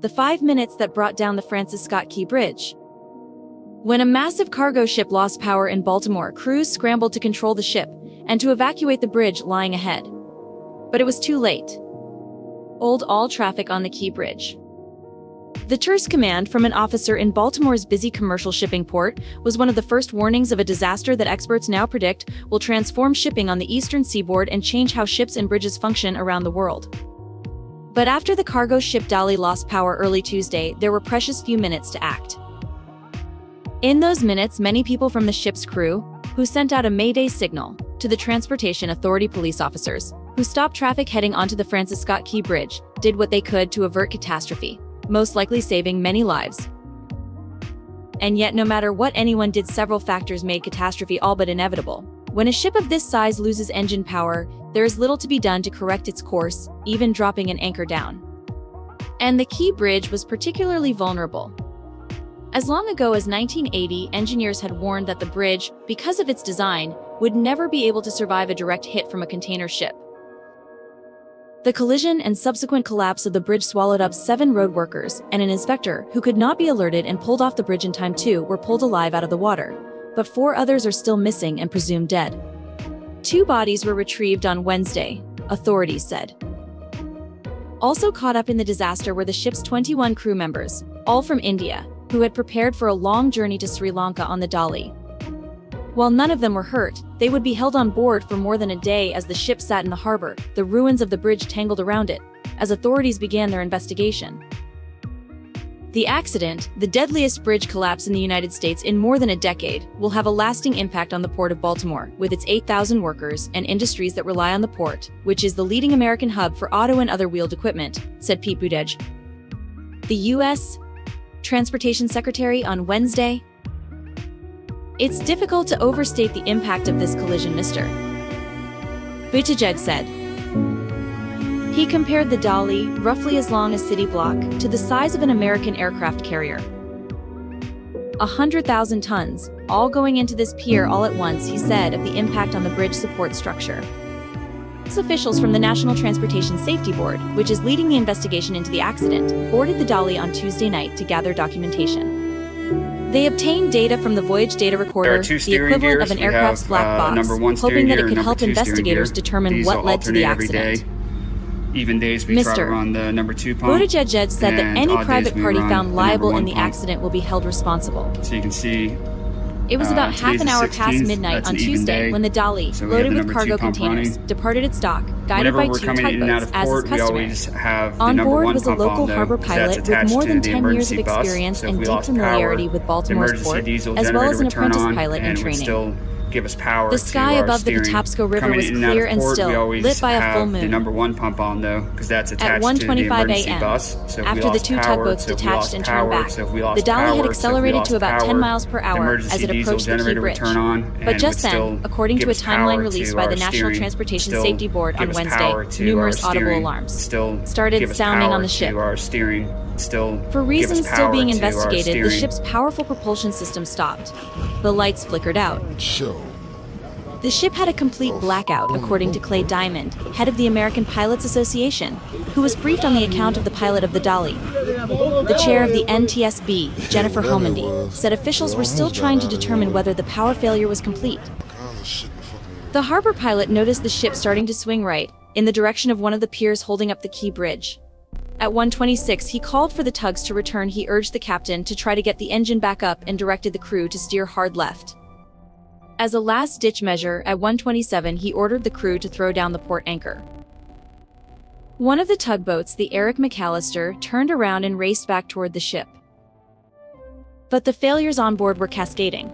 the 5 minutes that brought down the Francis Scott Key Bridge. When a massive cargo ship lost power in Baltimore, crews scrambled to control the ship and to evacuate the bridge lying ahead. But it was too late. Hold all traffic on the Key Bridge. The terse command from an officer in Baltimore's busy commercial shipping port was one of the first warnings of a disaster that experts now predict will transform shipping on the eastern seaboard and change how ships and bridges function around the world. But after the cargo ship Dali lost power early Tuesday, there were precious few minutes to act. In those minutes, many people from the ship's crew, who sent out a Mayday signal to the Transportation Authority police officers, who stopped traffic heading onto the Francis Scott Key Bridge, did what they could to avert catastrophe, most likely saving many lives. And yet, no matter what anyone did, several factors made catastrophe all but inevitable. When a ship of this size loses engine power, there is little to be done to correct its course, even dropping an anchor down. And the Key Bridge was particularly vulnerable. As long ago as 1980, engineers had warned that the bridge, because of its design, would never be able to survive a direct hit from a container ship. The collision and subsequent collapse of the bridge swallowed up 7 road workers, and an inspector, who could not be alerted and pulled off the bridge in time too, were pulled alive out of the water. But 4 others are still missing and presumed dead. 2 bodies were retrieved on Wednesday, authorities said. Also caught up in the disaster were the ship's 21 crew members, all from India, who had prepared for a long journey to Sri Lanka on the Dali. While none of them were hurt, they would be held on board for more than a day as the ship sat in the harbor, the ruins of the bridge tangled around it, as authorities began their investigation. The accident, the deadliest bridge collapse in the United States in more than a decade, will have a lasting impact on the Port of Baltimore, with its 8,000 workers and industries that rely on the port, which is the leading American hub for auto and other wheeled equipment, said Pete Buttigieg, the U.S. Transportation Secretary, on Wednesday. It's difficult to overstate the impact of this collision, Mr. Buttigieg said. He compared the Dali, roughly as long as city block, to the size of an American aircraft carrier. 100,000 tons, all going into this pier all at once, he said, of the impact on the bridge support structure. Officials from the National Transportation Safety Board, which is leading the investigation into the accident, boarded the Dali on Tuesday night to gather documentation. They obtained data from the voyage data recorder, the equivalent of an aircraft's black box, hoping that it could help investigators determine what led to the accident. Even days we try to run the number 2 pump. Buttigieg said that any private party found liable in the accident will be held responsible. So you can see it was about half an hour past midnight on Tuesday when the Dali, loaded with cargo containers, departed its dock, guided by 2 tugboats, as is customary. On board was a local harbor pilot with more than 10 years of experience and deep familiarity with Baltimore's port, as well as an apprentice pilot in training. Give us power. The sky above the Patapsco River was clear and still, lit by a full moon. The number 1 pump on though, because that's attached at 1:25 to the a.m., bus. So after the 2 tugboats detached and turned back, the Dali had accelerated to about 10 miles per hour as it approached the Key Bridge. But just then, according to a timeline released by the National Transportation Safety Board on Wednesday, numerous audible alarms started sounding on the ship. For reasons still being investigated, the ship's powerful propulsion system stopped. The lights flickered out. The ship had a complete blackout, according to Clay Diamond, head of the American Pilots Association, who was briefed on the account of the pilot of the Dali. The chair of the NTSB, Jennifer Homendy, said officials were still trying to determine whether the power failure was complete. The harbor pilot noticed the ship starting to swing right, in the direction of one of the piers holding up the Key Bridge. At 1:26, he called for the tugs to return. He urged the captain to try to get the engine back up and directed the crew to steer hard left. As a last-ditch measure, at 1:27, he ordered the crew to throw down the port anchor. One of the tugboats, the Eric McAllister, turned around and raced back toward the ship. But the failures on board were cascading.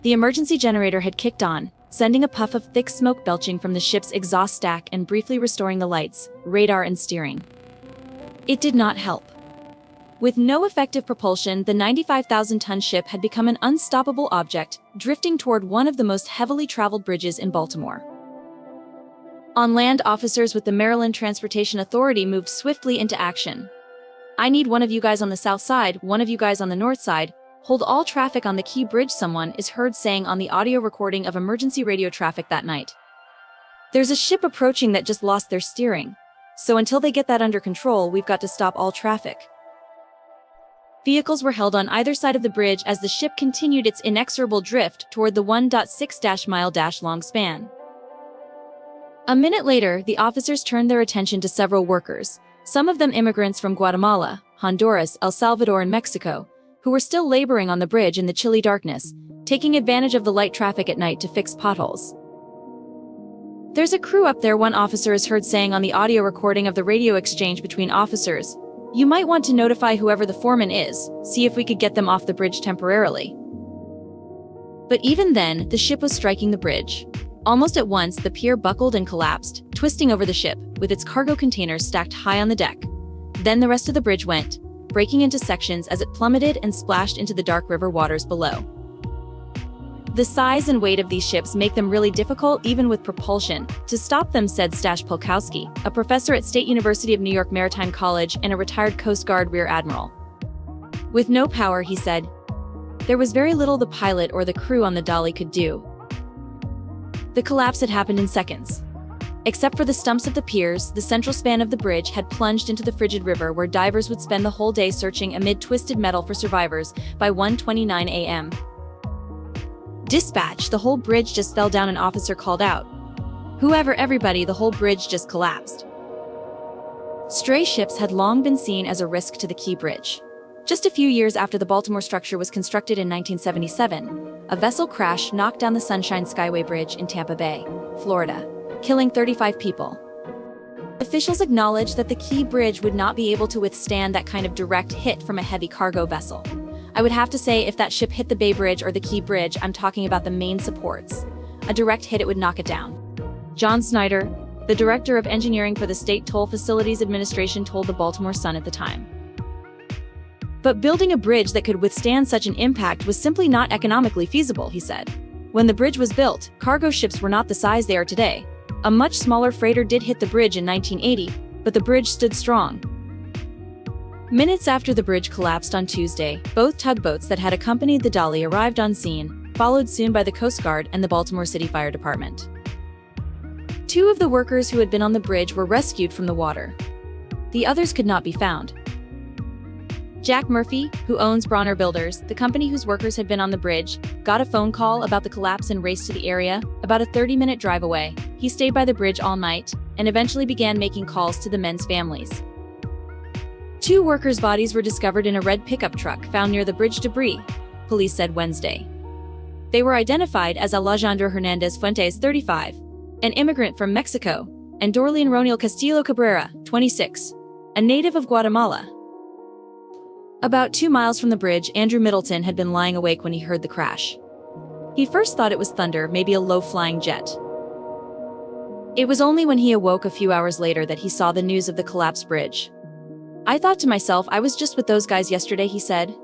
The emergency generator had kicked on, sending a puff of thick smoke belching from the ship's exhaust stack and briefly restoring the lights, radar, and steering. It did not help. With no effective propulsion, the 95,000-ton ship had become an unstoppable object, drifting toward one of the most heavily traveled bridges in Baltimore. On land, officers with the Maryland Transportation Authority moved swiftly into action. "I need one of you guys on the south side, one of you guys on the north side. Hold all traffic on the Key Bridge," someone is heard saying on the audio recording of emergency radio traffic that night. "There's a ship approaching that just lost their steering. So until they get that under control, we've got to stop all traffic. Vehicles were held on either side of the bridge as the ship continued its inexorable drift toward the 1.6-mile-long span. A minute later, the officers turned their attention to several workers, some of them immigrants from Guatemala, Honduras, El Salvador, and Mexico, who were still laboring on the bridge in the chilly darkness, taking advantage of the light traffic at night to fix potholes. "There's a crew up there," one officer is heard saying on the audio recording of the radio exchange between officers. "You might want to notify whoever the foreman is, see if we could get them off the bridge temporarily." But even then, the ship was striking the bridge. Almost at once, the pier buckled and collapsed, twisting over the ship, with its cargo containers stacked high on the deck. Then the rest of the bridge went, breaking into sections as it plummeted and splashed into the dark river waters below. "The size and weight of these ships make them really difficult even with propulsion to stop them," said Stash Polkowski, a professor at State University of New York Maritime College and a retired Coast Guard Rear Admiral. "With no power," he said, "there was very little the pilot or the crew on the dolly could do." The collapse had happened in seconds. Except for the stumps of the piers, the central span of the bridge had plunged into the frigid river where divers would spend the whole day searching amid twisted metal for survivors by 1:29 a.m. "Dispatch, the whole bridge just fell down," an officer called out. "Whoever, everybody, the whole bridge just collapsed." Stray ships had long been seen as a risk to the Key Bridge. Just a few years after the Baltimore structure was constructed in 1977, a vessel crash knocked down the Sunshine Skyway Bridge in Tampa Bay, Florida, killing 35 people. Officials acknowledged that the Key Bridge would not be able to withstand that kind of direct hit from a heavy cargo vessel. "I would have to say if that ship hit the Bay Bridge or the Key Bridge, I'm talking about the main supports. A direct hit, it would knock it down." John Snyder, the director of engineering for the State Toll Facilities Administration, told the Baltimore Sun at the time. "But building a bridge that could withstand such an impact was simply not economically feasible," he said. "When the bridge was built, cargo ships were not the size they are today. A much smaller freighter did hit the bridge in 1980, but the bridge stood strong." Minutes after the bridge collapsed on Tuesday, both tugboats that had accompanied the dolly arrived on scene, followed soon by the Coast Guard and the Baltimore City Fire Department. Two of the workers who had been on the bridge were rescued from the water. The others could not be found. Jack Murphy, who owns Bronner Builders, the company whose workers had been on the bridge, got a phone call about the collapse and raced to the area, about a 30-minute drive away. He stayed by the bridge all night and eventually began making calls to the men's families. Two workers' bodies were discovered in a red pickup truck found near the bridge debris, police said Wednesday. They were identified as Alejandro Hernandez Fuentes, 35, an immigrant from Mexico, and Dorlian Ronial Castillo Cabrera, 26, a native of Guatemala. About 2 miles from the bridge, Andrew Middleton had been lying awake when he heard the crash. He first thought it was thunder, maybe a low-flying jet. It was only when he awoke a few hours later that he saw the news of the collapsed bridge. "I thought to myself, I was just with those guys yesterday," he said.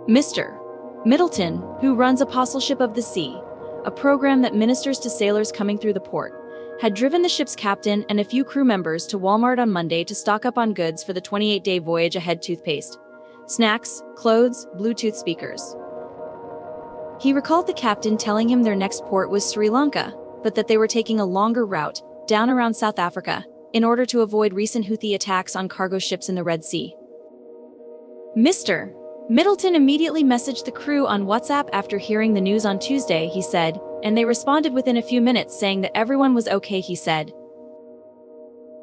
Mr. Middleton, who runs Apostleship of the Sea, a program that ministers to sailors coming through the port, had driven the ship's captain and a few crew members to Walmart on Monday to stock up on goods for the 28-day voyage ahead: toothpaste, snacks, clothes, Bluetooth speakers. He recalled the captain telling him their next port was Sri Lanka, but that they were taking a longer route, down around South Africa, in order to avoid recent Houthi attacks on cargo ships in the Red Sea. Mr. Middleton immediately messaged the crew on WhatsApp after hearing the news on Tuesday, he said, and they responded within a few minutes saying that everyone was okay, he said.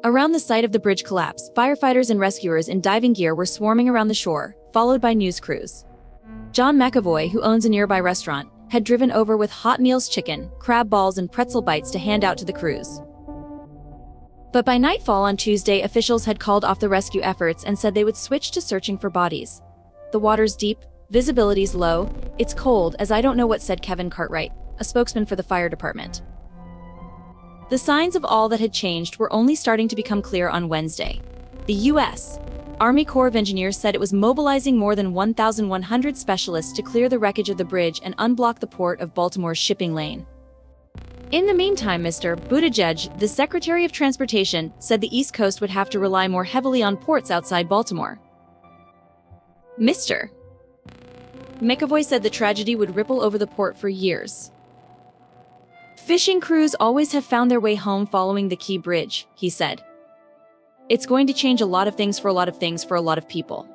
Around the site of the bridge collapse, firefighters and rescuers in diving gear were swarming around the shore, followed by news crews. John McAvoy, who owns a nearby restaurant, had driven over with hot meals, chicken, crab balls, and pretzel bites to hand out to the crews. But by nightfall on Tuesday, officials had called off the rescue efforts and said they would switch to searching for bodies. "The water's deep, visibility's low, it's cold as I don't know what," said Kevin Cartwright, a spokesman for the fire department. The signs of all that had changed were only starting to become clear on Wednesday. The U.S. Army Corps of Engineers said it was mobilizing more than 1,100 specialists to clear the wreckage of the bridge and unblock the port of Baltimore's shipping lane. In the meantime, Mr. Buttigieg, the Secretary of Transportation, said the East Coast would have to rely more heavily on ports outside Baltimore. Mr. McAvoy said the tragedy would ripple over the port for years. "Fishing crews always have found their way home following the Key Bridge," he said. It's going to change a lot of things for a lot of things for a lot of people.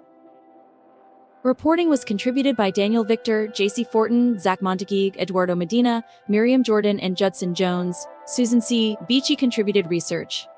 Reporting was contributed by Daniel Victor, J.C. Fortin, Zach Montague, Eduardo Medina, Miriam Jordan, and Judson Jones. Susan C. Beachy contributed research.